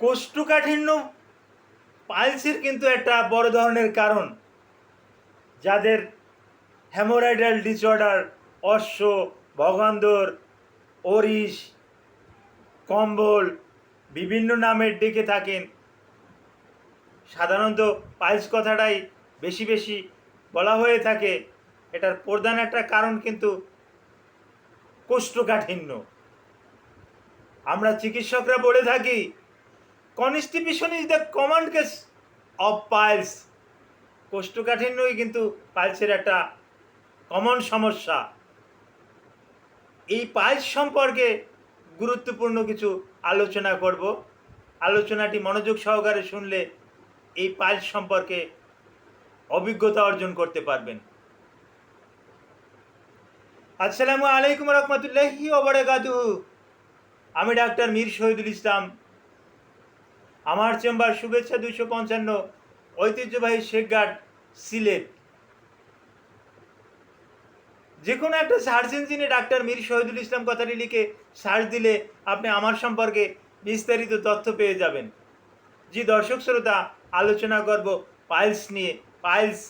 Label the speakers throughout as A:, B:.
A: কোষ্ঠকাঠিন্য পাইলসের কিন্তু একটা বড় ধরনের কারণ। যাদের হেমোরয়েডাল ডিসঅর্ডার, অশ্ব, ভগন্দর, ওরিস, কম্বল বিভিন্ন নামে ডেকে থাকেন, সাধারণত পাইলস কথাটাই বেশি বেশি বলা হয়ে থাকে। এটার প্রধান একটা কারণ কিন্তু কোষ্ঠকাঠিন্য। আমরা চিকিৎসকরা বলে থাকি constipation is the common case of piles. কোষ্ঠকাঠিন্যই কিন্তু পাইলসের একটা কমন সমস্যা। এই পাইলস সম্পর্কে গুরুত্বপূর্ণ কিছু আলোচনা করব। আলোচনাটি মনোযোগ সহকারে শুনলে এই পাইলস সম্পর্কে অভিজ্ঞতা অর্জন করতে পারবেন। আসসালামু আলাইকুম রহমতুল্লাহি ওয়া বারাকাতুহু। আমি ডাক্তার মীর শহীদুল ইসলাম। আমার চেম্বার শুভেচ্ছা 255, ঐতিহ্যবাহী শেখঘাট, সিলেট। যে কোনো একটা সার্চ ইঞ্জিনে ডাক্তার মীর শহীদুল ইসলাম কথাটি লিখে সার্চ দিলে আপনি আমার সম্পর্কে বিস্তারিত তথ্য পেয়ে যাবেন। জি দর্শক শ্রোতা, আলোচনা করব পাইলস নিয়ে। পাইলস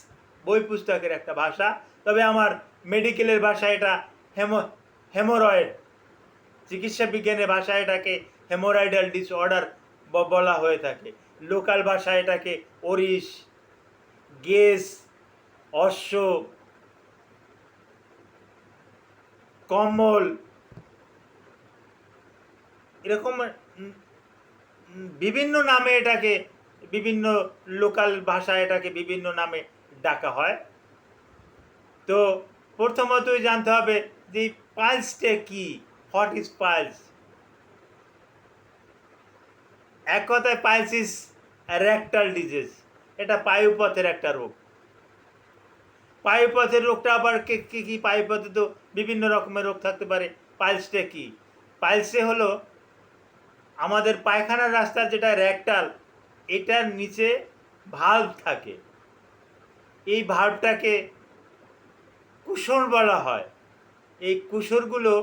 A: বই পুস্তকের একটা ভাষা, তবে আমার মেডিকেলের ভাষা এটা হেমোরয়েড। চিকিৎসা বিজ্ঞানের ভাষায় এটাকে হেমোরয়েডাল ডিসঅর্ডার বলা হয়ে থাকে। লোকাল ভাষায় এটাকে ওরিস, গেস, অশ্ব, কম্বল এরকম বিভিন্ন নামে এটাকে, বিভিন্ন লোকাল ভাষায় এটাকে বিভিন্ন নামে ডাকা হয়। তো প্রথমতই জানতে হবে যে পাইলসটা কি, হোয়াট ইজ পাইলস। এক কথায় পাইলস ইজ রেকটাল ডিজিজ। এটা পায়ুপথের একটা রোগ। পায়ুপথের রোগটা আবার কি কি? পায়ুপথে তো বিভিন্ন রকমের রোগ থাকতে পারে। পাইলসটা কি? পাইলসে হলো আমাদের পায়খানার রাস্তার যেটা রেকটাল, এটার নিচে ভালভ থাকে। এই ভালভটাকে কুশন বলা হয়। এই কুশরগুলো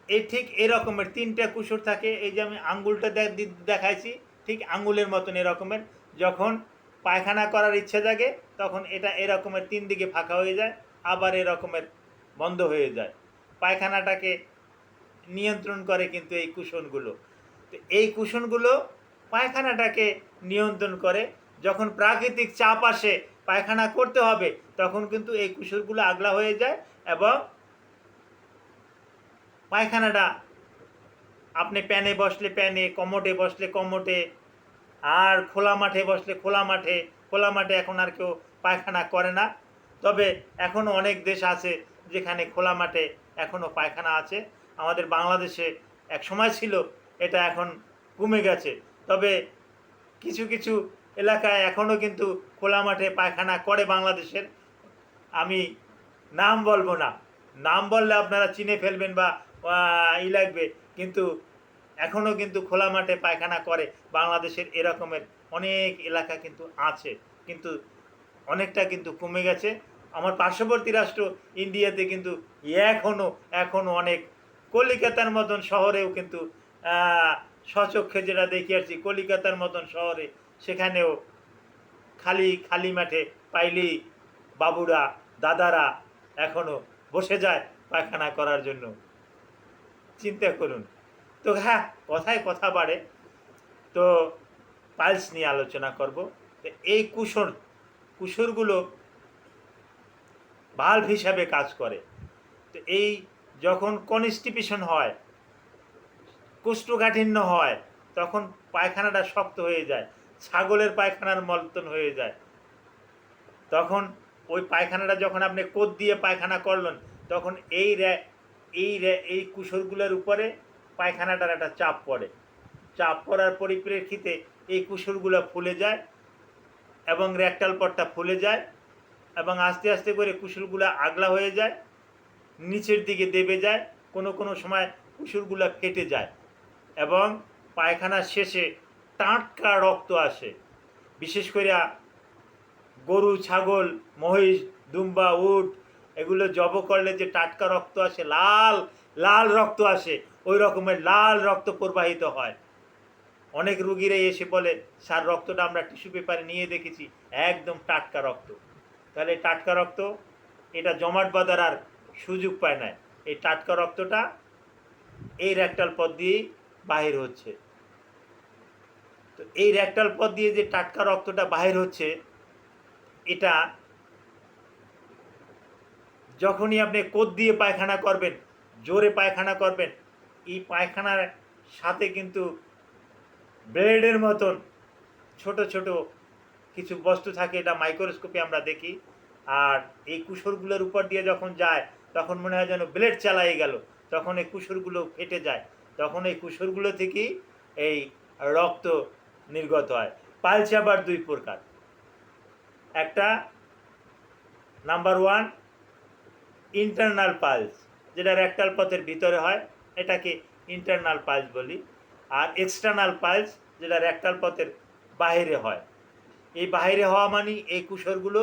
A: এই ঠিক এরকমের তিনটা কুশর থাকে। এই যে আমি আঙ্গুলটা দেখাইছি, ঠিক আঙ্গুলের মতন এরকমের। যখন পায়খানা করার ইচ্ছে জাগে তখন এটা এরকমের তিন দিকে ফাঁকা হয়ে যায়, আবার এরকমের বন্ধ হয়ে যায়। পায়খানাটাকে নিয়ন্ত্রণ করে কিন্তু এই কুশনগুলো। তো এই কুশনগুলো পায়খানাটাকে নিয়ন্ত্রণ করে। যখন প্রাকৃতিক চাপ আসে পায়খানা করতে হবে, তখন কিন্তু এই কুশনগুলো আগলা হয়ে যায় এবং পায়খানাটা আপনি প্যানে বসলে প্যানে, কমোটে বসলে কমোটে, আর খোলা মাঠে বসলে খোলা মাঠে। খোলা মাঠে এখন আর কেউ পায়খানা করে না, তবে এখনও অনেক দেশ আছে যেখানে খোলা মাঠে এখনও পায়খানা আছে। আমাদের বাংলাদেশে এক সময় ছিল, এটা এখন কমে গেছে। তবে কিছু কিছু এলাকায় এখনও কিন্তু খোলা মাঠে পায়খানা করে বাংলাদেশের। আমি নাম বলবো না, নাম বললে আপনারা চিনে ফেলবেন বা লাগবে, কিন্তু এখনও কিন্তু খোলা মাঠে পায়খানা করে বাংলাদেশের এরকমের অনেক এলাকা কিন্তু আছে, কিন্তু অনেকটা কিন্তু কমে গেছে। আমার পার্শ্ববর্তী রাষ্ট্র ইন্ডিয়াতে কিন্তু এখনও অনেক, কলিকাতার মতন শহরেও কিন্তু স্বচক্ষে যেটা দেখে আসছি, কলিকাতার মতন শহরে সেখানেও খালি মাঠে পাইলেই বাবুরা, দাদারা এখনও বসে যায় পায়খানা করার জন্য। চিন্তা করুন তো। হ্যাঁ, কথায় কথা বাড়ে। তো পাইলস নিয়ে আলোচনা করব। তো এই কুশরগুলো ভালভ হিসাবে কাজ করে। তো এই যখন কনস্টিপেশন হয়, কোষ্ঠকাঠিন্য হয়, তখন পায়খানাটা শক্ত হয়ে যায়, ছাগলের পায়খানার মতন হয়ে যায়। তখন ওই পায়খানাটা যখন আপনি কোদ দিয়ে পায়খানা করলেন, তখন এই কুশরগুলোর উপরে পায়খানাটার একটা চাপ পড়ে। চাপ পড়ার পরিপ্রেক্ষিতে এই কুশরগুলো ফুলে যায় এবং রেকটাল পটটা ফুলে যায় এবং আস্তে আস্তে করে কুশরগুলো আগলা হয়ে যায়, নিচের দিকে দেবে যায়। কোনো সময় কুশরগুলো ফেটে যায় এবং পায়খানার শেষে টাটকা রক্ত আসে। বিশেষ করে গরু, ছাগল, মহিষ, দুম্বা, উট এগুলো জব করলে যে টাটকা রক্ত আসে, লাল লাল রক্ত আসে, ওই রকমের লাল রক্ত প্রবাহিত হয়। অনেক রুগীরাই এসে বলে, স্যার রক্তটা আমরা টিস্যু পেপারে নিয়ে দেখেছি, একদম টাটকা রক্ত। তাহলে টাটকা রক্ত এটা জমাট বাঁধার আর সুযোগ পায় না। এই টাটকা রক্তটা এই রেকটাল পথ দিয়েই বাহির হচ্ছে। তো এই রেকটাল পথ দিয়ে যে টাটকা রক্তটা বাহির হচ্ছে, এটা যখনই আপনি কোদ দিয়ে পায়খানা করবেন, জোরে পায়খানা করবেন, এই পায়খানার সাথে কিন্তু ব্লেডের মতন ছোট ছোট কিছু বস্তু থাকে, এটা মাইক্রোস্কোপে আমরা দেখি। আর এই কুসরগুলোর উপর দিয়ে যখন যায় তখন মনে হয় যেন ব্লেড চালাই গেল, তখন এই কুসরগুলো ফেটে যায়, তখন এই কুসরগুলো থেকেই এই রক্ত নির্গত হয়। পাইলস আবার দুই প্রকার, একটা নাম্বার ওয়ান ইন্টারনাল পালস, যেটা রেকটাল পথের ভিতরে হয়, এটাকে ইন্টারনাল পালস বলি। আর এক্সটার্নাল পালস, যেটা রেকটাল পথের বাইরে হয়। এই বাইরে হওয়া মানে এই কুসরগুলো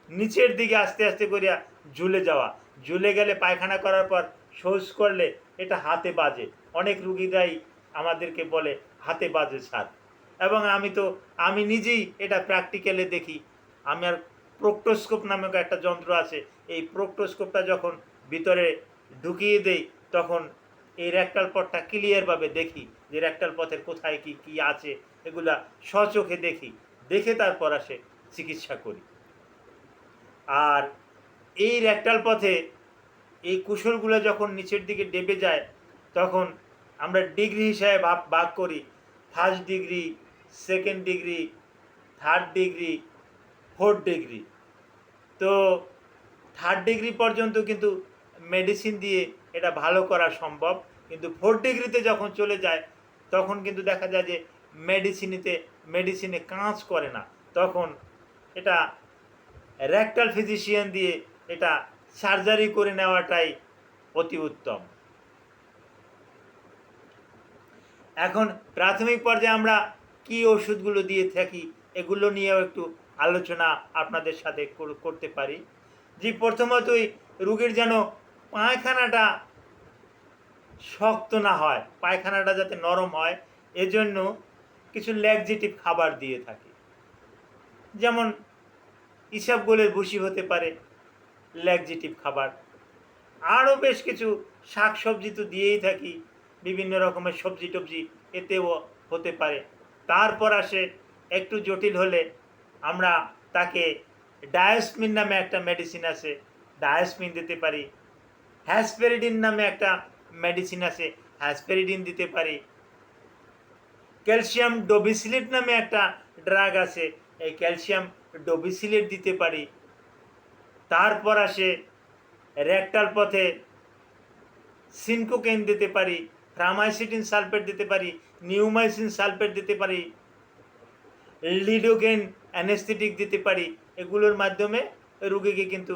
A: নিচের দিকে আস্তে আস্তে করিয়া ঝুলে যাওয়া, ঝুলে গেলে পায়খানা করার পর শৌচ করলে এটা হাতে বাজে। অনেক রুগীরাই আমাদেরকে বলে হাতে বাজে স্যার, এবং আমি নিজেই এটা প্র্যাকটিক্যালে দেখি। আমার প্রোক্টোস্কোপ নামক একটা যন্ত্র আছে, এই প্রোক্টোস্কোপটা যখন ভিতরে ঢুকিয়ে দেই তখন এই রেকটাল পথটা ক্লিয়ারভাবে দেখি, যে রেকটাল পথের কোথায় কি কি আছে এগুলা স্বচোখে দেখি, দেখে তারপর আসে চিকিৎসা করি। আর এই রেকটাল পথে এই কুশলগুলো যখন নিচের দিকে ডেবে যায় তখন আমরা ডিগ্রি হিসাবে ভাগ করি, first degree, second degree, third degree, fourth degree. তো থার্ড ডিগ্রি পর্যন্ত কিন্তু মেডিসিন দিয়ে এটা ভালো করা সম্ভব, কিন্তু ফোর্থ ডিগ্রিতে যখন চলে যায় তখন কিন্তু দেখা যায় যে মেডিসিনে কাজ করে না, তখন এটা রেকটাল ফিজিশিয়ান দিয়ে এটা সার্জারি করে নেওয়াটাই অতি উত্তম। এখন প্রাথমিক পর্যায়ে আমরা কি ওষুধগুলো দিয়ে থাকি এগুলো নিয়েও একটু আলোচনা আপনাদের সাথে করতে পারি। যে প্রথমতই রোগীর যেন পায়খানাটা শক্ত না হয়, পায়খানাটা যাতে নরম হয়, এজন্য কিছু ল্যাক্সেটিভ খাবার দিয়ে থাকি। যেমন ইসবগুলের ভুসি হতে পারে ল্যাক্সেটিভ খাবার। আরও বেশ কিছু শাক সবজি তো দিয়েই থাকি, বিভিন্ন রকমের সবজি টবজি এতেও হতে পারে। তারপর আসে একটু জটিল হলে আমরা তাকে ডায়াসমিন নামে একটা মেডিসিন আছে, ডায়াসমিন দিতে পারি। হ্যাসপেরিডিন নামে একটা মেডিসিন আছে, হ্যাসপেরিডিন দিতে পারি। ক্যালসিয়াম ডোবিসিলেট নামে একটা ড্রাগ আছে, এই ক্যালসিয়াম ডোবিসিলেট দিতে পারি। তারপর আসে রেকটাল পথে সিনকোকেন দিতে পারি, ফ্রামাইসিটিন সালফেট দিতে পারি, নিউমাইসিন সালফেট দিতে পারি, লিডোকেন অ্যানেস্থেটিক দিতে পারি। এগুলোর মাধ্যমে রুগীকে কিন্তু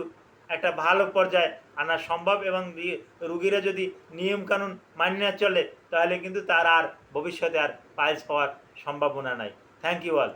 A: একটা ভালো পর্যায়ে আনা সম্ভব, এবং রুগীরা যদি নিয়মকানুন মানিয়ে চলে তাহলে কিন্তু তার আর ভবিষ্যতে আর পাইলস হওয়ার সম্ভাবনা নাই। Thank you all.